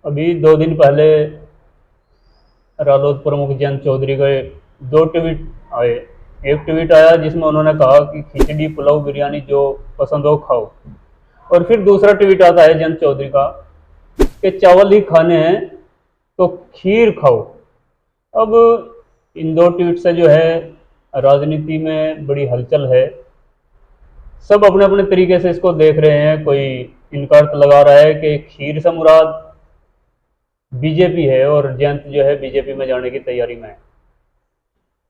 अभी 2 दिन पहले रालोद प्रमुख जयंत चौधरी के 2 ट्वीट आए। एक ट्वीट आया जिसमें उन्होंने कहा कि खिचड़ी पुलाव बिरयानी जो पसंद हो खाओ, और फिर दूसरा ट्वीट आता है जयंत चौधरी का कि चावल ही खाने हैं तो खीर खाओ। अब इन 2 ट्वीट से जो है राजनीति में बड़ी हलचल है। सब अपने अपने तरीके से इसको देख रहे हैं। कोई इनकार लगा रहा है कि खीर से मुराद बीजेपी है और जयंत जो है बीजेपी में जाने की तैयारी में है।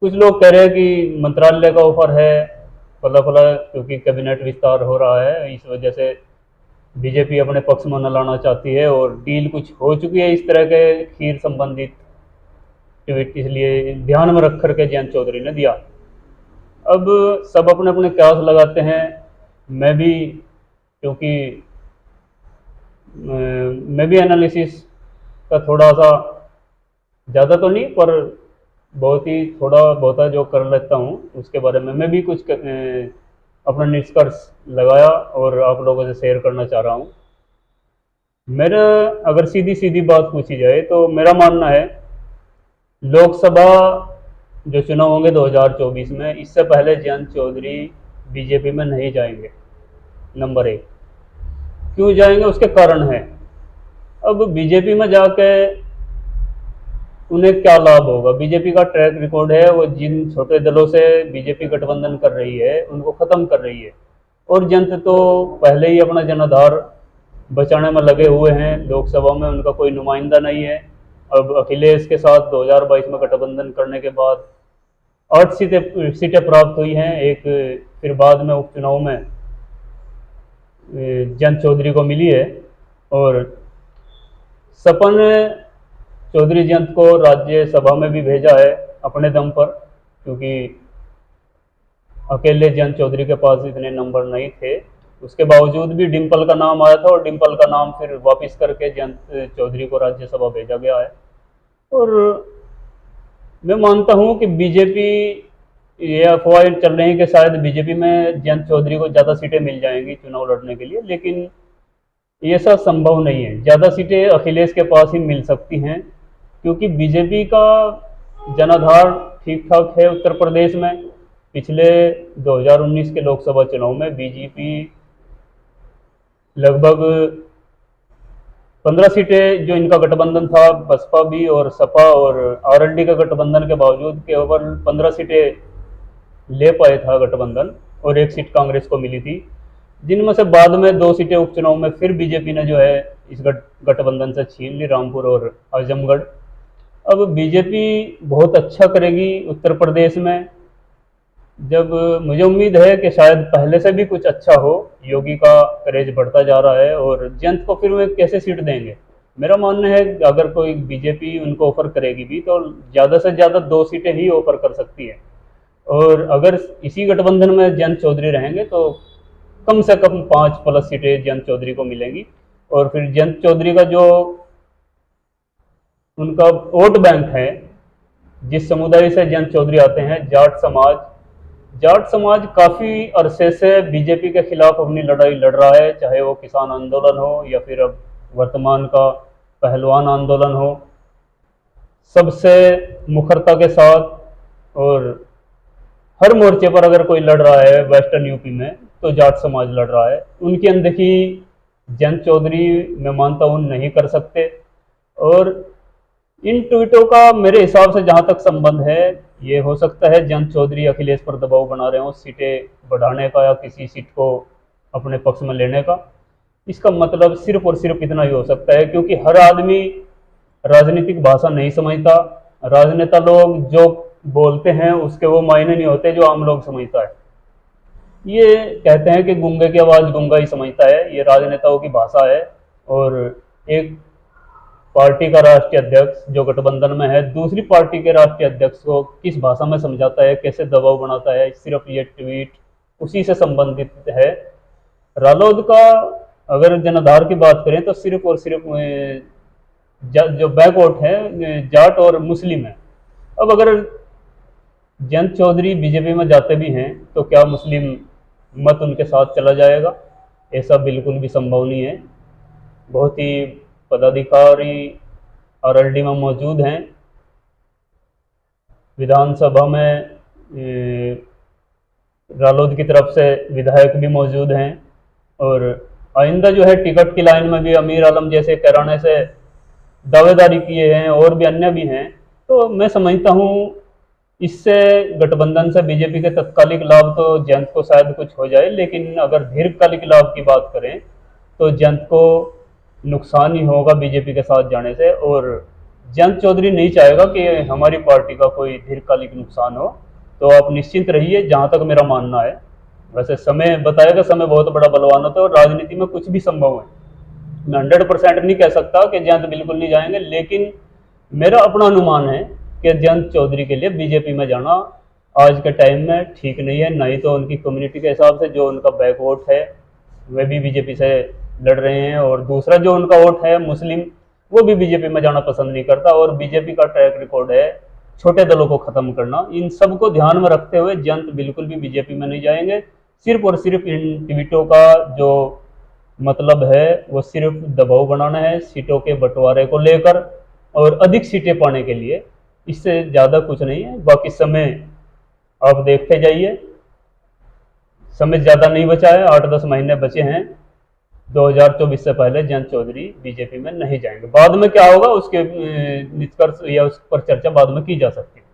कुछ लोग कह रहे हैं कि मंत्रालय का ऑफर है फला फला, क्योंकि कैबिनेट विस्तार हो रहा है, इस वजह से बीजेपी अपने पक्ष में न लाना चाहती है और डील कुछ हो चुकी है इस तरह के खीर संबंधित ट्वीट, इसलिए ध्यान में रख करके जयंत चौधरी ने दिया। अब सब अपने अपने क्यास लगाते हैं। मैं भी, क्योंकि मैं भी एनालिसिस का थोड़ा सा, ज़्यादा तो नहीं पर बहुत ही थोड़ा बहुत जो कर लेता हूँ, उसके बारे में मैं भी कुछ अपना निष्कर्ष लगाया और आप लोगों से शेयर करना चाह रहा हूँ। मेरा अगर सीधी सीधी बात पूछी जाए तो मेरा मानना है लोकसभा जो चुनाव होंगे 2024 में, इससे पहले जयंत चौधरी बीजेपी में नहीं जाएंगे। नंबर 1, क्यों जाएंगे उसके कारण हैं। अब बीजेपी में जाके उन्हें क्या लाभ होगा? बीजेपी का ट्रैक रिकॉर्ड है, वो जिन छोटे दलों से बीजेपी गठबंधन कर रही है उनको ख़त्म कर रही है, और जयंत तो पहले ही अपना जनाधार बचाने में लगे हुए हैं। लोकसभा में उनका कोई नुमाइंदा नहीं है। अब अखिलेश के साथ 2022 में गठबंधन करने के बाद 8 सीटें प्राप्त हुई हैं। एक फिर बाद में उपचुनाव में जयंत चौधरी को मिली है, और सपन चौधरी जयंत को राज्यसभा में भी भेजा है अपने दम पर, क्योंकि अकेले जयंत चौधरी के पास इतने नंबर नहीं थे। उसके बावजूद भी डिम्पल का नाम आया था और डिम्पल का नाम फिर वापस करके जयंत चौधरी को राज्यसभा भेजा गया है। और मैं मानता हूं कि बीजेपी, ये अफवाहें चल रही हैं कि शायद बीजेपी में जयंत चौधरी को ज़्यादा सीटें मिल जाएंगी चुनाव लड़ने के लिए, लेकिन ये सब संभव नहीं है। ज़्यादा सीटें अखिलेश के पास ही मिल सकती हैं, क्योंकि बीजेपी का जनाधार ठीक ठाक है उत्तर प्रदेश में। पिछले 2019 के लोकसभा चुनाव में बीजेपी लगभग 15 सीटें, जो इनका गठबंधन था बसपा भी और सपा और आरएलडी का गठबंधन के बावजूद केवल 15 सीटें ले पाए था गठबंधन, और 1 सीट कांग्रेस को मिली थी, जिनमें से बाद में 2 सीटें उपचुनाव में फिर बीजेपी ने जो है इस गठबंधन से छीन ली, रामपुर और आजमगढ़। अब बीजेपी बहुत अच्छा करेगी उत्तर प्रदेश में। जब मुझे उम्मीद है कि शायद पहले से भी कुछ अच्छा हो, योगी का क्रेज बढ़ता जा रहा है, और जयंत को फिर वे कैसे सीट देंगे? मेरा मानना है अगर कोई बीजेपी उनको ऑफर करेगी भी तो ज़्यादा से ज़्यादा 2 सीटें ही ऑफर कर सकती है, और अगर इसी गठबंधन में जयंत चौधरी रहेंगे तो कम से कम 5+ सीटें जयंत चौधरी को मिलेंगी। और फिर जयंत चौधरी का जो उनका वोट बैंक है, जिस समुदाय से जयंत चौधरी आते हैं, जाट समाज काफ़ी अरसे से बीजेपी के खिलाफ अपनी लड़ाई लड़ रहा है, चाहे वो किसान आंदोलन हो या फिर अब वर्तमान का पहलवान आंदोलन हो। सबसे मुखरता के साथ और हर मोर्चे पर अगर कोई लड़ रहा है वेस्टर्न यूपी में तो जाट समाज लड़ रहा है। उनकी अनदेखी जयंत चौधरी मैं मानता हूँ नहीं कर सकते। और इन ट्वीटों का मेरे हिसाब से जहाँ तक संबंध है, ये हो सकता है जयंत चौधरी अखिलेश पर दबाव बना रहे हों सीटें बढ़ाने का या किसी सीट को अपने पक्ष में लेने का। इसका मतलब सिर्फ और सिर्फ इतना ही हो सकता है, क्योंकि हर आदमी राजनीतिक भाषा नहीं समझता। राजनेता लोग जो बोलते हैं उसके वो मायने नहीं होते जो आम लोग समझता है। ये कहते हैं कि गूंगे की आवाज़ गूंगा ही समझता है, ये राजनेताओं की भाषा है। और एक पार्टी का राष्ट्रीय अध्यक्ष जो गठबंधन में है दूसरी पार्टी के राष्ट्रीय अध्यक्ष को किस भाषा में समझाता है, कैसे दबाव बनाता है, सिर्फ ये ट्वीट उसी से संबंधित है। रालोद का अगर जनाधार की बात करें तो सिर्फ और सिर्फ जो बैकवर्ड है जाट और मुस्लिम है। अब अगर जयंत चौधरी बीजेपी में जाते भी हैं तो क्या मुस्लिम मत उनके साथ चला जाएगा? ऐसा बिल्कुल भी संभव नहीं है। बहुत ही पदाधिकारी आरएलडी में मौजूद हैं। विधानसभा में रालोद की तरफ से विधायक भी मौजूद हैं और आइंदा जो है टिकट की लाइन में भी अमीर आलम जैसे कराने से दावेदारी किए हैं और भी अन्य भी हैं। तो मैं समझता हूँ इससे गठबंधन से बीजेपी के तत्कालिक लाभ तो जयंत को शायद कुछ हो जाए, लेकिन अगर दीर्घकालिक लाभ की बात करें तो जयंत को नुकसान ही होगा बीजेपी के साथ जाने से। और जयंत चौधरी नहीं चाहेगा कि हमारी पार्टी का कोई दीर्घकालिक नुकसान हो। तो आप निश्चिंत रहिए, जहाँ तक मेरा मानना है। वैसे समय बताएगा, समय बहुत बड़ा बलवान होता है और राजनीति में कुछ भी संभव है। मैं 100% नहीं कह सकता कि जयंत बिल्कुल नहीं जाएंगे, लेकिन मेरा अपना अनुमान है कि जयंत चौधरी के लिए बीजेपी में जाना आज के टाइम में ठीक नहीं है। नहीं तो उनकी कम्युनिटी के हिसाब से जो उनका बैक वोट है वे भी बीजेपी से लड़ रहे हैं, और दूसरा जो उनका वोट है मुस्लिम, वो भी बीजेपी में जाना पसंद नहीं करता। और बीजेपी का ट्रैक रिकॉर्ड है छोटे दलों को खत्म करना। इन सब को ध्यान में रखते हुए जयंत बिल्कुल भी बीजेपी में नहीं जाएंगे। सिर्फ और सिर्फ इन ट्वीटों का जो मतलब है वो सिर्फ दबाव बनाना है सीटों के बंटवारे को लेकर और अधिक सीटें पाने के लिए, इससे ज़्यादा कुछ नहीं है। बाकी समय आप देखते जाइए, समय ज़्यादा नहीं बचा है, 8-10 महीने बचे हैं। 2024 से पहले जयंत चौधरी बीजेपी में नहीं जाएंगे। बाद में क्या होगा उसके निष्कर्ष या उस पर चर्चा बाद में की जा सकती है।